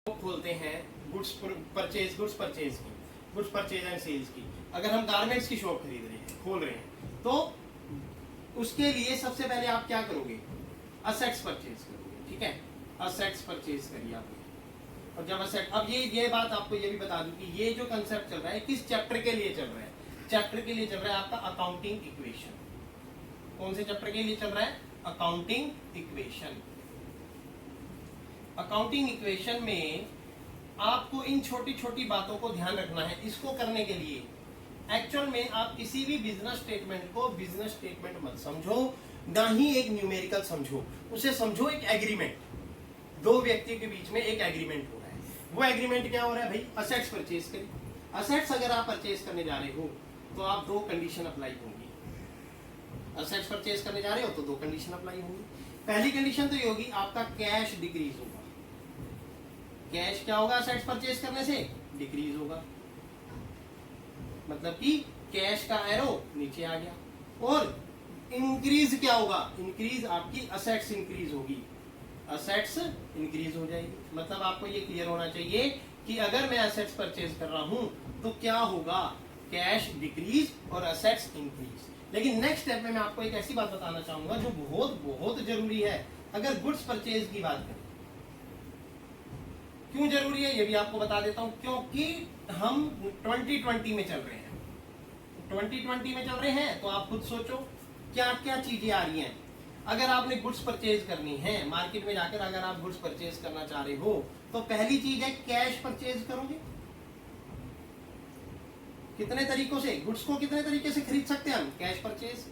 खोलते हैं goods purchase and sales की। अगर हम गारमेंट्स की शॉप खरीद रहे हैं, खोल रहे हैं, तो उसके लिए सबसे पहले आप क्या करोगे? असेट्स परचेज करोगे। ठीक है, असेट्स परचेज करिए आपने। और जब असेट, अब ये बात आपको ये भी बता दूं कि ये जो कंसेप्ट चल रहा है किस चैप्टर के लिए चल रहा है? चैप्टर के लिए चल रहा है आपका अकाउंटिंग इक्वेशन। कौन से चैप्टर के लिए चल रहा है? Accounting equation. अकाउंटिंग इक्वेशन में आपको इन छोटी छोटी बातों को ध्यान रखना है। इसको करने के लिए एक्चुअल में आप किसी भी बिजनेस स्टेटमेंट को बिजनेस स्टेटमेंट मत समझो, ना ही एक न्यूमेरिकल समझो, उसे समझो एक एग्रीमेंट। दो व्यक्ति के बीच में एक एग्रीमेंट हो रहा है। वो एग्रीमेंट क्या हो रहा है भाई? असेट्स परचेज करें। असेट्स अगर आप परचेज करने जा रहे हो तो आप दो कंडीशन अप्लाई होंगी। असेट्स परचेज करने जा रहे हो तो दो कंडीशन अप्लाई होंगी। पहली कंडीशन तो ये होगी आपका कैश डिक्रीज होगा। कैश क्या होगा? असेट्स परचेज करने से डिक्रीज होगा, मतलब कि कैश का एरो नीचे आ गया। और इंक्रीज क्या होगा? इंक्रीज आपकी असेट्स इंक्रीज होगी, असेट्स इंक्रीज हो जाएगी। मतलब आपको ये क्लियर होना चाहिए कि अगर मैं असेट्स परचेज कर रहा हूं तो क्या होगा? कैश डिक्रीज और असेट्स इंक्रीज। लेकिन नेक्स्ट स्टेप में मैं आपको एक ऐसी बात बताना चाहूंगा जो बहुत बहुत जरूरी है। अगर गुड्स परचेज की बात करें, क्यों जरूरी है ये भी आपको बता देता हूं। क्योंकि हम 2020 में चल रहे हैं। 2020 में चल रहे हैं तो आप खुद सोचो क्या क्या चीजें आ रही हैं। अगर आपने गुड्स परचेज करनी है मार्केट में जाकर, अगर आप गुड्स परचेज करना चाह रहे हो तो पहली चीज है कैश परचेज करोगे। कितने तरीकों से गुड्स को कितने तरीके से खरीद सकते हैं हम? Cash purchase.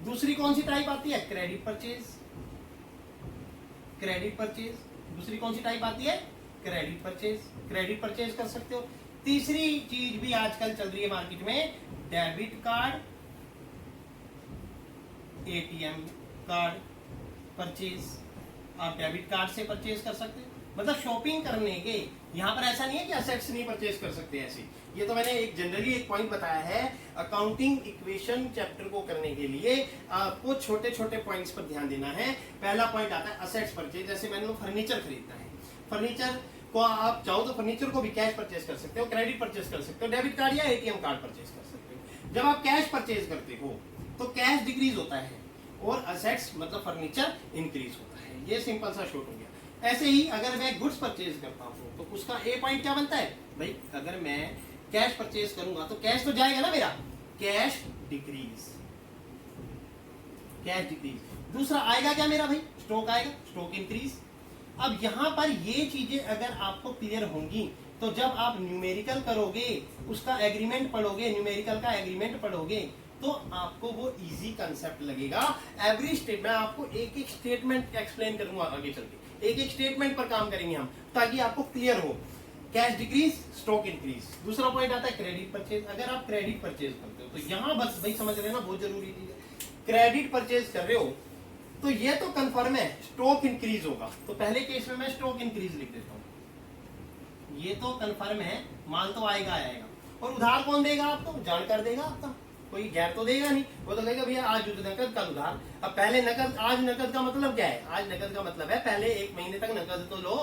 दूसरी कौन सी टाइप आती है? Credit purchase. Credit purchase. दूसरी कौन सी टाइप आती है? Credit purchase. क्रेडिट परचेज कर सकते हो। तीसरी चीज भी आजकल चल रही है मार्केट में, debit card, ATM card purchase. आप डेबिट कार्ड से परचेज कर सकते हैं, मतलब शॉपिंग करने के। यहां पर ऐसा नहीं है कि असेट्स नहीं परचेज कर सकते ऐसे। ये तो मैंने एक जनरली एक पॉइंट बताया है। अकाउंटिंग इक्वेशन चैप्टर को करने के लिए आपको छोटे छोटे पॉइंट्स पर ध्यान देना है। पहला पॉइंट आता है असेट्स परचेज। जैसे मैंने लो फर्नीचर खरीदना है, फर्नीचर को आप चाहो तो फर्नीचर को भी कैश परचेज कर सकते हो, क्रेडिट परचेज कर सकते हो, डेबिट कार्ड या एटीएम कार्ड परचेज कर सकते हो। जब आप कैश परचेज करते हो तो कैश डिक्रीज होता है और असेट्स मतलब फर्नीचर इंक्रीज होता है। ये सिंपल सा शॉर्ट हो गया। ऐसे ही अगर मैं गुड्स परचेज करता हूँ तो उसका ए पॉइंट क्या बनता है भाई? अगर मैं कैश परचेज करूंगा तो कैश तो जाएगा ना मेरा, कैश डिक्रीज, कैश डिक्रीज। दूसरा आएगा क्या मेरा भाई? स्टॉक आएगा, स्टॉक इंक्रीज। अब यहां पर ये चीजें अगर आपको क्लियर होंगी तो जब आप न्यूमेरिकल करोगे, उसका एग्रीमेंट पढ़ोगे, न्यूमेरिकल का एग्रीमेंट पढ़ोगे तो आपको वो इजी कंसेप्ट लगेगा। एवरी स्टेट में आपको एक एक स्टेटमेंट एक्सप्लेन करूंगा आगे चल के, एक एक स्टेटमेंट पर काम करेंगे हम ताकि आपको क्लियर हो। Cash decrease, stock increase. दूसरा पॉइंट आता है क्रेडिट परचेज। अगर आप क्रेडिट परचेज करते हो तो यहां बस भाई समझ रहे ना, बहुत जरूरी चीज है। क्रेडिट परचेज कर रहे हो तो ये तो कंफर्म है स्टॉक इंक्रीज होगा, तो पहले केस में मैं स्टॉक इंक्रीज लिख देता हूं। ये तो कंफर्म है, माल तो आएगा आएगा। और उधार कौन देगा आपको? जानकार देगा आपका, कोई गैर तो देगा नहीं। वो तो कहेगा भैया आज नकद कल उधार। अब पहले नकद, आज नकद का मतलब क्या है? आज नकद का मतलब है पहले एक महीने तक नकद तो लो,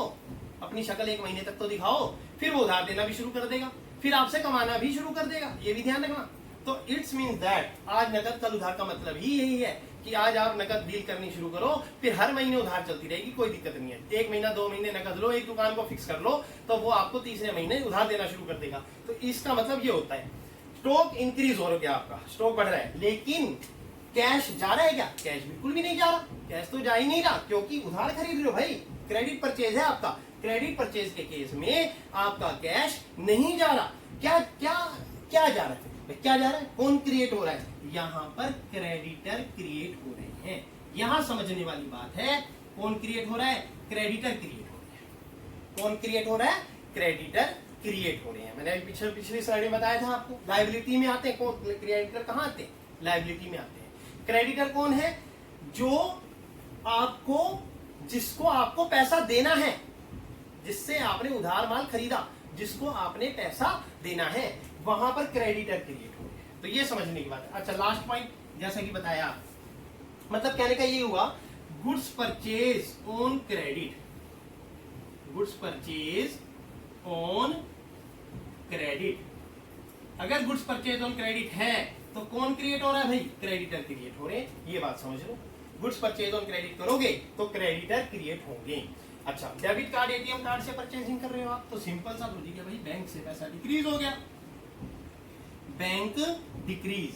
अपनी शक्ल एक महीने तक तो दिखाओ, फिर वो उधार देना भी शुरू कर देगा, फिर आपसे कमाना भी शुरू कर देगा। ये भी ध्यान रखना। तो इट्स मीन्स दैट आज नकद कल उधार का मतलब ही यही है कि आज आप नकद डील करनी शुरू करो, फिर हर महीने उधार चलती रहेगी, कोई दिक्कत नहीं है। एक महीना 2 महीने नकद लो, एक दुकान को फिक्स कर लो तो वो आपको तीसरे महीने उधार देना शुरू कर देगा। तो इसका मतलब ये होता है स्टॉक इंक्रीज हो गया, आपका स्टॉक बढ़ रहा है। लेकिन कैश जा रहा है क्या? कैश बिल्कुल भी नहीं जा रहा। कैश तो जा ही नहीं रहा क्योंकि उधार खरीद रहे हो भाई, क्रेडिट परचेज है आपका। क्रेडिट परचेज के केस में आपका कैश नहीं जा रहा। क्या क्या क्या जा रहा है? क्या जा रहा है? कौन क्रिएट हो रहा है? यहां पर क्रेडिटर क्रिएट हो रहे हैं। यहां समझने वाली बात है, कौन क्रिएट हो रहा है? क्रेडिटर क्रिएट हो रहे हैं। कौन क्रिएट हो रहा है? क्रेडिटर क्रिएट हो रहे हैं। मैंने पिछली स्लाइड में बताया था आपको, लायबिलिटी में आते हैं। कौन क्रेडिटर? कहां आते हैं? लायबिलिटी में आते हैं। क्रेडिटर कौन है? जो आपको, जिसको आपको पैसा देना है, जिससे आपने उधार माल खरीदा, जिसको आपने पैसा देना है, वहां पर क्रेडिटर क्रिएट हो रहे हैं। तो ये समझने की बात है। अच्छा, लास्ट पॉइंट जैसा कि बताया, मतलब कहने का ये हुआ goods purchase on credit. Goods purchase on credit. अगर गुड्स परचेज ऑन क्रेडिट है तो कौन क्रिएट हो रहा है भाई? क्रेडिटर क्रिएट हो रहे हैं, ये बात समझ लो। गुड्स परचेज ऑन क्रेडिट करोगे तो क्रेडिटर क्रिएट होंगे। अच्छा, डेबिट कार्ड एटीएम कार्ड से परचेजिंग कर रहे हो आप तो सिंपल सा लॉजिक है भाई, बैंक से पैसा डिक्रीज हो गया, बैंक डिक्रीज,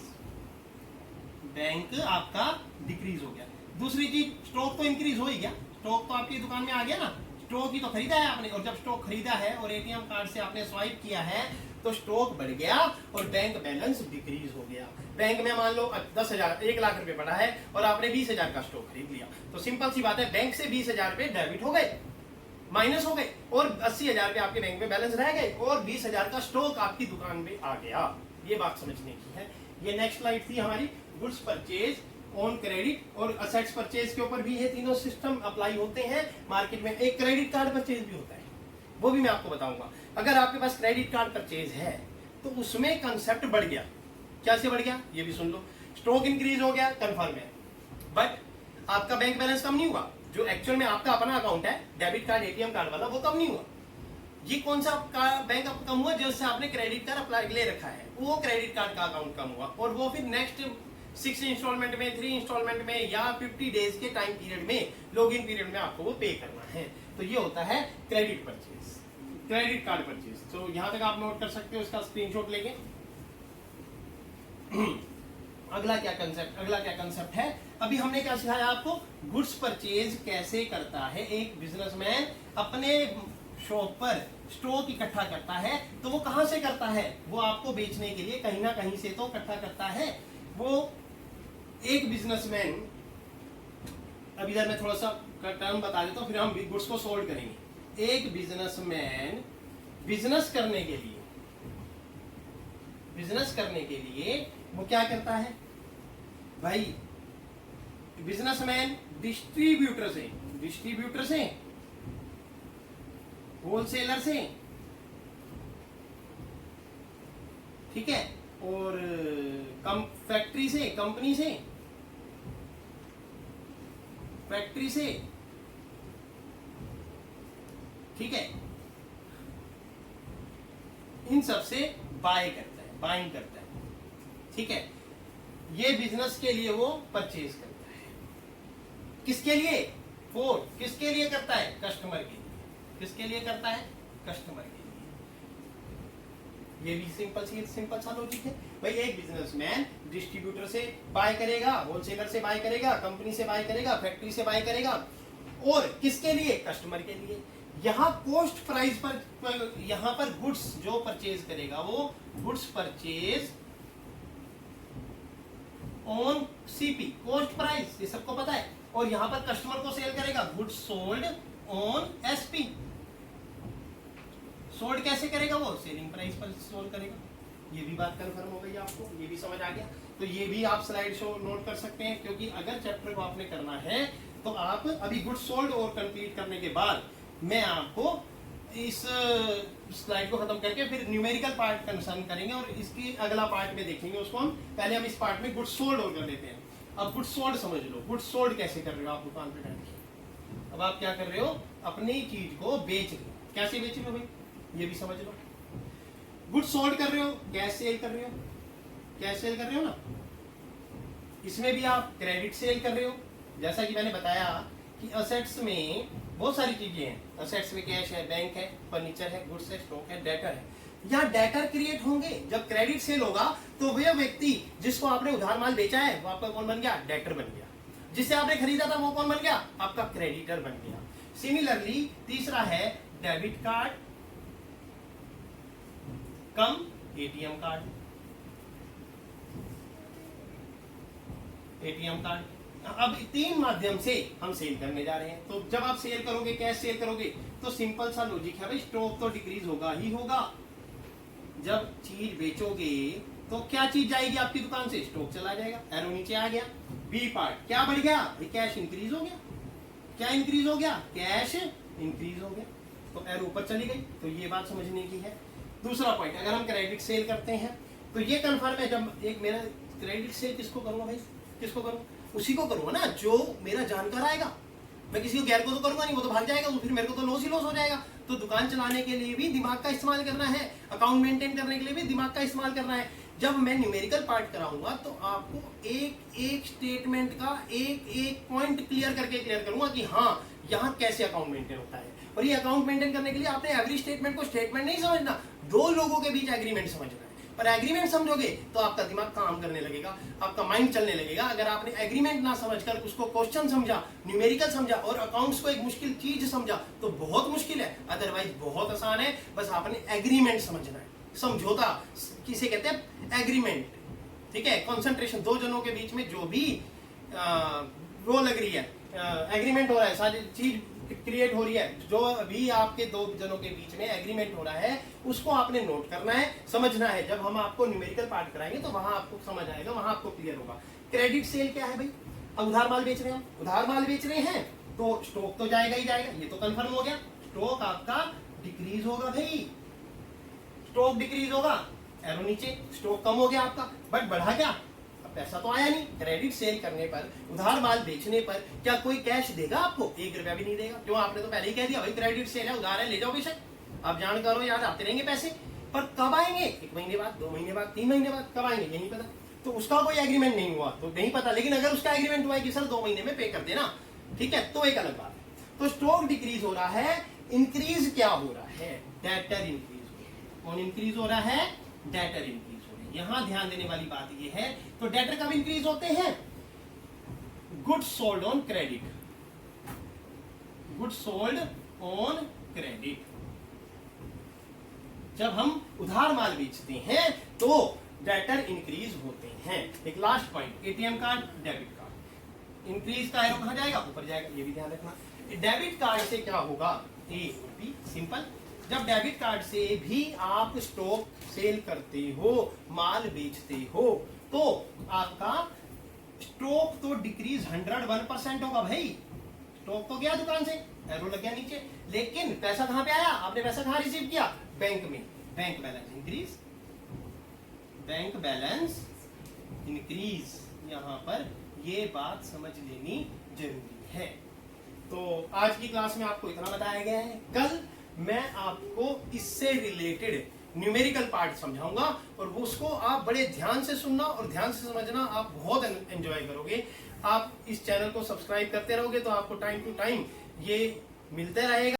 बैंक आपका डिक्रीज हो गया। दूसरी चीज, स्टॉक तो इंक्रीज हो ही गया, स्टॉक तो आपकी दुकान में आ गया ना, स्टॉक ही तो खरीदा है आपने, और जब स्टॉक खरीदा है और एटीएम कार्ड से आपने स्वाइप किया है तो स्टॉक बढ़ गया और बैंक बैलेंस डिक्रीज हो गया। बैंक में मान लो 10,000 1 लाख रुपए पड़ा है और आपने 20,000 का स्टॉक खरीद लिया, तो सिंपल सी बात है बैंक से 20,000 रुपए डेबिट हो गए, माइनस हो गए, और 80,000 रुपए आपके बैंक में बैलेंस रह गए और 20,000 का स्टॉक आपकी दुकान में आ गया। ये बात समझने की है। ये नेक्स्ट स्लाइड थी हमारी, गुड्स परचेज ऑन क्रेडिट, और असेट्स परचेज के ऊपर भी ये तीनों सिस्टम अप्लाई होते हैं मार्केट में। एक क्रेडिट कार्ड परचेज भी होता है, वो भी मैं आपको बताऊंगा। अगर आपके पास क्रेडिट कार्ड परचेज है तो उसमें कंसेप्ट बढ़ गया। क्या से बढ़ गया ये भी सुन लो। स्टॉक इंक्रीज हो गया, कंफर्म है, बट आपका बैंक बैलेंस कम नहीं हुआ। जो एक्चुअल में आपका अपना अकाउंट है डेबिट कार्ड एटीएम कार्ड वाला, वो कम नहीं हुआ। ये कौन सा बैंक कम हुआ? जिससे आपने क्रेडिट कार्ड अप्लाई ले रखा है, वो क्रेडिट कार्ड का अकाउंट कम हुआ, और वो फिर नेक्स्ट 6 इंस्टॉलमेंट में, 3 इंस्टॉलमेंट में या 50 डेज के टाइम पीरियड में, लॉगिन पीरियड में आपको वो पे करना है। तो ये होता है credit purchase, credit card purchase. तो यहां तक आप नोट कर सकते हो, इसका स्क्रीनशॉट लेंगे। अगला क्या कंसेप्ट है? अभी हमने क्या सिखाया आपको? गुड्स परचेज कैसे करता है एक बिजनेसमैन अपने शॉप पर स्टॉक इकट्ठा करता है। तो वो कहां से करता है? वो आपको बेचने के लिए कहीं ना कहीं से तो इकट्ठा करता है। वो एक बिजनेसमैन, अब इधर मैं थोड़ा सा टर्म बता देता हूं, फिर हम गुड्स को सोल्व करेंगे। एक बिजनेसमैन बिजनेस करने के लिए वो क्या करता है भाई? बिजनेसमैन डिस्ट्रीब्यूटर से, होलसेलर से, ठीक है, और फैक्ट्री से, कंपनी से, फैक्ट्री से, ठीक है, इन सब से बाइंग करता है, ठीक है। ये बिजनेस के लिए वो परचेज करता है। किसके लिए? किसके लिए करता है? कस्टमर के लिए। किसके लिए करता है? कस्टमर के लिए। ये भी सिंपल सा लॉजिक है भाई। एक बिजनेसमैन डिस्ट्रीब्यूटर से बाय करेगा, होलसेलर से बाय करेगा, कंपनी से बाय करेगा, फैक्ट्री से बाय करेगा, और किसके लिए? कस्टमर के लिए। यहाँ कॉस्ट प्राइस पर, यहाँ पर गुड्स जो परचेज करेगा वो goods purchase on CP, cost price, ये सबको पता है। और यहाँ पर कस्टमर को सेल करेगा goods sold on SP. Sold कैसे करेगा? वो सेलिंग प्राइस पर सोल्ड करेगा। ये भी बात कन्फर्म हो गई आपको, ये भी समझ आ गया। तो ये भी आप स्लाइड शो नोट कर सकते हैं, क्योंकि अगर चैप्टर को आपने करना है तो आप अभी गुड्स सोल्ड और कंप्लीट करने के बाद मैं आपको इस स्लाइड को खत्म करके फिर न्यूमेरिकल पार्ट कंसर्न करेंगे, और इसकी अगला पार्ट में देखेंगे उसको हम। पहले हम इस पार्ट में गुड्स सोल्ड और कर लेते हैं। अब गुड्स सोल्ड समझ लो। गुड्स सोल्ड कैसे कर रहे हो आप दुकान पे बैठ के? अब आप क्या कर रहे हो? अपनी चीज को बेच रहे हो। कैसे बेच रहे हो भाई? ये भी समझ लो। गुड्स सोल्ड कर रहे हो, कैश सेल कर रहे हो, कैश सेल कर रहे हो ना। इसमें भी आप क्रेडिट सेल कर रहे हो। जैसा कि मैंने बताया कि असेट्स में बहुत सारी चीजें हैं। असेट्स में कैश है, बैंक है, फर्नीचर है, गुड्स है, स्टॉक है, डेटर है। यहाँ डेटर क्रिएट होंगे। जब क्रेडिट सेल होगा तो वह व्यक्ति जिसको आपने उधार माल बेचा है वो आपका कौन बन गया? डेटर बन गया। जिससे आपने खरीदा था वो कौन बन गया? आपका क्रेडिटर बन गया। सिमिलरली तीसरा है डेबिट कार्ड कम एटीएम कार्ड। एटीएम कार्ड अब 3 माध्यम से हम सेल करने जा रहे हैं। तो जब आप सेल करोगे, कैश सेल करोगे, तो सिंपल सा लॉजिक है भाई, स्टॉक तो डिक्रीज होगा ही होगा। जब चीज बेचोगे तो क्या चीज जाएगी आपकी दुकान से? स्टॉक चला जाएगा। एरो नीचे आ गया। बी पार्ट क्या बढ़ गया? कैश इंक्रीज हो गया। क्या इंक्रीज हो गया? कैश इंक्रीज हो गया। तो एरो ऊपर चली गई। तो ये बात समझने की है। दूसरा पॉइंट, अगर हम क्रेडिट सेल करते हैं तो ये कन्फर्म है, जब एक मेरा क्रेडिट सेल किसको करूंगा भाई? किसको करूं? उसी को करूंगा ना जो मेरा जानकार आएगा। मैं किसी को गैर को तो करूंगा नहीं, वो तो भाग जाएगा, तो फिर मेरे को तो लॉस ही लॉस हो जाएगा। तो दुकान चलाने के लिए भी दिमाग का इस्तेमाल करना है, अकाउंट मेंटेन करने के लिए भी दिमाग का इस्तेमाल करना है। जब मैं न्यूमेरिकल पार्ट कराऊंगा तो आपको एक एक स्टेटमेंट का एक एक पॉइंट क्लियर करके क्लियर करूंगा कि हाँ यहाँ कैसे अकाउंट मेंटेन होता है। और ये अकाउंट मेंटेन करने के लिए आपने एवरी स्टेटमेंट को स्टेटमेंट नहीं समझना, दो लोगों के बीच एग्रीमेंट समझना है। पर एग्रीमेंट समझोगे तो आपका दिमाग काम करने लगेगा, आपका माइंड चलने लगेगा। अगर आपने एग्रीमेंट ना समझकर उसको क्वेश्चन समझा, न्यूमेरिकल समझा और अकाउंट्स को एक मुश्किल चीज समझा तो बहुत मुश्किल है, अदरवाइज बहुत आसान है। बस आपने एग्रीमेंट समझना है। समझौता किसे कहते हैं? एग्रीमेंट। ठीक है, कॉन्सेंट्रेशन, दो जनों के बीच में जो भी वो लग रही है, एग्रीमेंट हो रहा है, सारी चीज क्रिएट हो रही है, जो अभी आपके दो जनों के बीच में एग्रीमेंट हो रहा है उसको आपने नोट करना है, समझना है। जब हम आपको न्यूमेरिकल पार्ट कराएंगे तो वहां आपको समझ आएगा, वहां आपको क्लियर होगा। क्रेडिट सेल क्या है भाई? अब उधार माल बेच रहे हैं, उधार माल बेच रहे हैं तो स्टॉक तो जाएगा ही जाएगा, ये तो कंफर्म हो गया। स्टॉक आपका डिक्रीज होगा भाई, स्टॉक डिक्रीज होगा, एरो नीचे, स्टॉक कम हो गया आपका, बट बढ़ा क्या? पैसा तो आया नहीं। क्रेडिट सेल करने पर, उधार माल बेचने पर क्या कोई कैश देगा आपको? 1 रुपया भी नहीं देगा। क्यों? आपने तो पहले ही कह दिया भाई क्रेडिट सेल है, उधार है, ले जाओ बेशक। आप जान करो, याद आते रहेंगे पैसे, पर कब आएंगे? 1 महीने बाद, 2 महीने बाद, 3 महीने बाद, कब आएंगे ये नहीं पता। तो उसका कोई एग्रीमेंट नहीं हुआ तो नहीं पता, लेकिन अगर उसका एग्रीमेंट हुआ है कि सर 2 महीने में पे कर देना, ठीक है, तो एक अलग बात है। तो स्टॉक डिक्रीज हो रहा है, इंक्रीज क्या हो रहा है? डेटर इंक्रीज हो रहा है। कौन इंक्रीज हो रहा है? Debtor increase. यहां ध्यान देने वाली बात यह है, तो डेटर कब इंक्रीज होते हैं? Goods sold on credit, goods sold on credit. जब हम उधार माल बेचते हैं तो डेटर इंक्रीज होते हैं। एक last point, ATM card, debit card, increase का एरो कहां जाएगा? ऊपर जाएगा, ये भी ध्यान रखना। डेबिट कार्ड से क्या होगा? A B simple. जब डेबिट कार्ड से भी आप स्टॉक सेल करते हो, माल बेचते हो, तो आपका स्टॉक तो डिक्रीज 101% होगा भाई। स्टॉक तो गया दुकान से, एरो लग गया नीचे, लेकिन पैसा कहां पे आया? आपने पैसा कहां रिसीव किया? बैंक में। Bank balance increase, bank balance increase. यहां पर ये बात समझ लेनी जरूरी है। तो आज की क्लास में आपको इतना बताया गया है। कल मैं आपको इससे रिलेटेड न्यूमेरिकल पार्ट समझाऊंगा और वो उसको आप बड़े ध्यान से सुनना और ध्यान से समझना, आप बहुत एंजॉय करोगे। आप इस चैनल को सब्सक्राइब करते रहोगे तो आपको टाइम टू टाइम ये मिलते रहेगा।